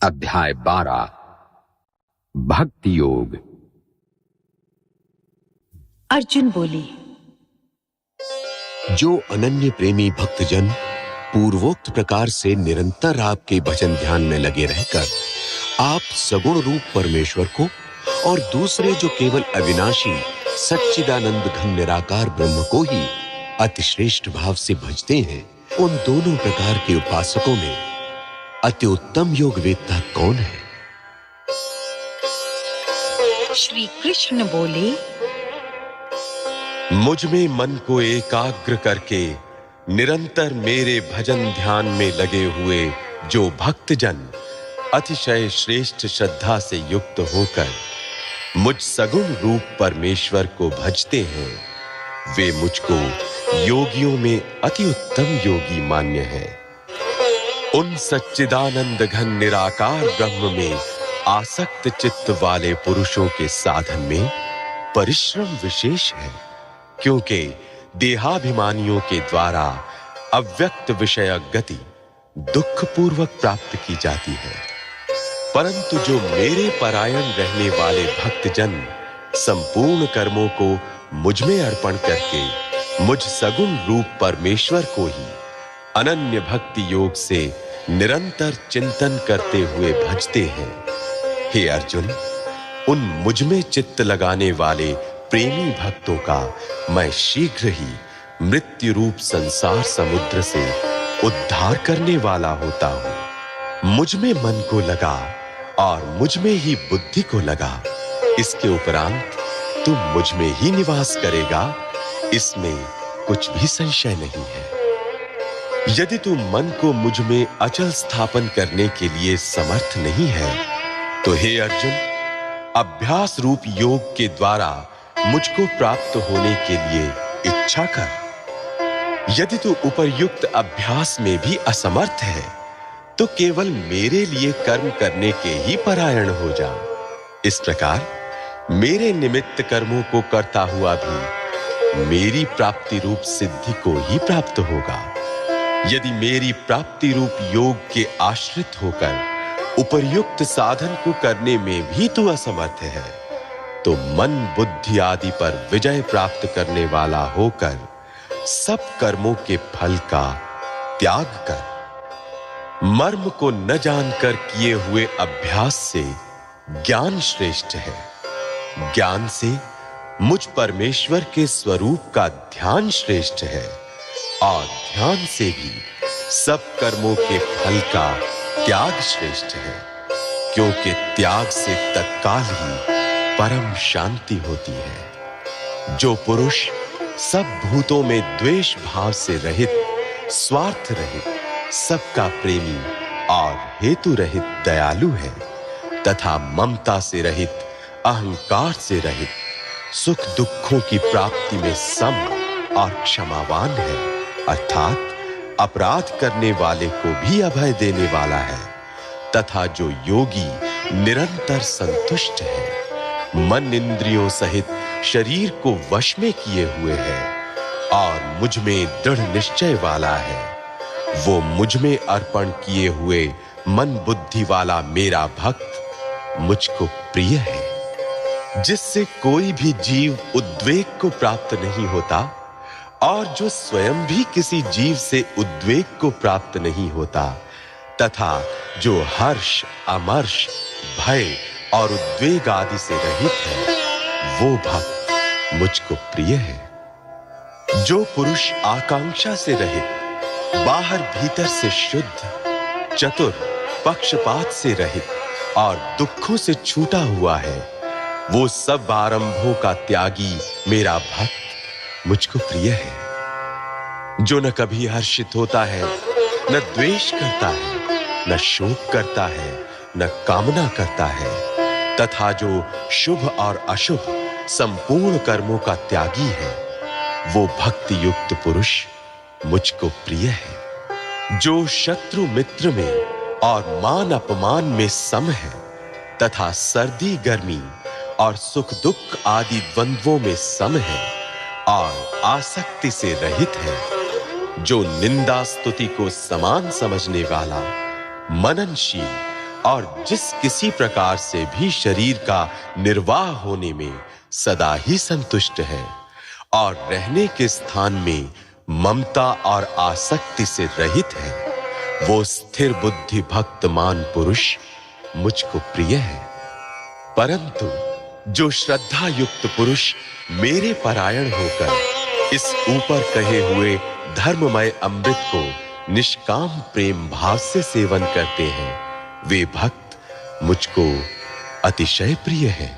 अध्याय 12 भक्ति योग। अर्जुन बोले, जो अनन्य प्रेमी भक्तजन पूर्वोक्त प्रकार से निरंतर आपके भजन ध्यान में लगे रहकर आप सगुण रूप परमेश्वर को और दूसरे जो केवल अविनाशी सच्चिदानंद घन निराकार ब्रह्म को ही अतिश्रेष्ठ भाव से भजते हैं, उन दोनों प्रकार के उपासकों में अति उत्तम योग वेत्ता कौन है? श्री कृष्ण बोले, मुझ में मन को एकाग्र करके निरंतर मेरे भजन ध्यान में लगे हुए जो भक्तजन अतिशय श्रेष्ठ श्रद्धा से युक्त होकर मुझ सगुण रूप परमेश्वर को भजते हैं, वे मुझको योगियों में अति उत्तम योगी मान्य है। उन सच्चिदानंद घन निराकार ब्रह्म में आसक्त चित्त वाले पुरुषों के साधन में परिश्रम विशेष है, क्योंकि देहाभिमानियों के द्वारा अव्यक्त विषय गति दुख पूर्वक प्राप्त की जाती है, परंतु जो मेरे परायण रहने वाले भक्तजन संपूर्ण कर्मों को मुझ में अर्पण करके मुझ सगुण रूप परमेश्वर को ही अनन्य भक्ति योग से निरंतर चिंतन करते हुए भजते हैं, हे अर्जुन, उन मुझ में चित्त लगाने वाले प्रेमी भक्तों का मैं शीघ्र ही मृत्यु रूप संसार समुद्र से उद्धार करने वाला होता हूं। मुझ में मन को लगा और मुझ में ही बुद्धि को लगा, इसके उपरांत तू मुझ में ही निवास करेगा, इसमें कुछ भी संशय नहीं है। यदि तू मन को मुझ में अचल स्थापन करने के लिए समर्थ नहीं है, तो हे अर्जुन, अभ्यास रूप योग के द्वारा मुझको प्राप्त होने के लिए इच्छा कर। यदि तू उपर्युक्त अभ्यास में भी असमर्थ है, तो केवल मेरे लिए कर्म करने के ही परायण हो जा। इस प्रकार मेरे निमित्त कर्मों को करता हुआ भी मेरी प्राप्ति रूप सिद्धि को ही प्राप्त होगा। यदि मेरी प्राप्ति रूप योग के आश्रित होकर उपर्युक्त साधन को करने में भी तू असमर्थ है, तो मन बुद्धि आदि पर विजय प्राप्त करने वाला होकर सब कर्मों के फल का त्याग कर। मर्म को न जानकर किए हुए अभ्यास से ज्ञान श्रेष्ठ है, ज्ञान से मुझ परमेश्वर के स्वरूप का ध्यान श्रेष्ठ है, और ध्यान से भी सब कर्मों के फल का त्याग श्रेष्ठ है, क्योंकि त्याग से तत्काल ही परम शांति होती है। जो पुरुष सब भूतों में द्वेष भाव से रहित, स्वार्थ रहित, सबका प्रेमी और हेतु रहित दयालु है, तथा ममता से रहित, अहंकार से रहित, सुख दुखों की प्राप्ति में सम और क्षमावान है, अर्थात अपराध करने वाले को भी अभय देने वाला है, तथा जो योगी निरंतर संतुष्ट है, मन इंद्रियों सहित शरीर को वश में किए हुए है और मुझ में दृढ़ निश्चय वाला है, वो मुझ में अर्पण किए हुए मन बुद्धि वाला मेरा भक्त मुझको प्रिय है, जिससे कोई भी जीव उद्वेग को प्राप्त नहीं होता और जो स्वयं भी किसी जीव से उद्वेग को प्राप्त नहीं होता, तथा जो हर्ष, अमर्ष, भय और उद्वेग आदि से रहित है, वो भक्त मुझको प्रिय है। जो पुरुष आकांक्षा से रहित, बाहर भीतर से शुद्ध, चतुर, पक्षपात से रहित और दुखों से छूटा हुआ है, वो सब आरंभों का त्यागी मेरा भक्त मुझको प्रिय है। जो न कभी हर्षित होता है, न द्वेष करता है, न शोक करता है, न कामना करता है, तथा जो शुभ और अशुभ संपूर्ण कर्मों का त्यागी है, वो भक्ति युक्त पुरुष मुझको प्रिय है। जो शत्रु मित्र में और मान अपमान में सम है, तथा सर्दी गर्मी और सुख दुख आदि द्वंद्वों में सम है और आसक्ति से रहित है, जो निंदा स्तुति को समान समझने वाला, मननशील और जिस किसी प्रकार से भी शरीर का निर्वाह होने में सदा ही संतुष्ट है और रहने के स्थान में ममता और आसक्ति से रहित है, वो स्थिर बुद्धि भक्तमान पुरुष मुझको प्रिय है। परंतु जो श्रद्धा युक्त पुरुष मेरे परायण होकर इस ऊपर कहे हुए धर्ममय अमृत को निष्काम प्रेम भाव से सेवन करते हैं, वे भक्त मुझको अतिशय प्रिय हैं।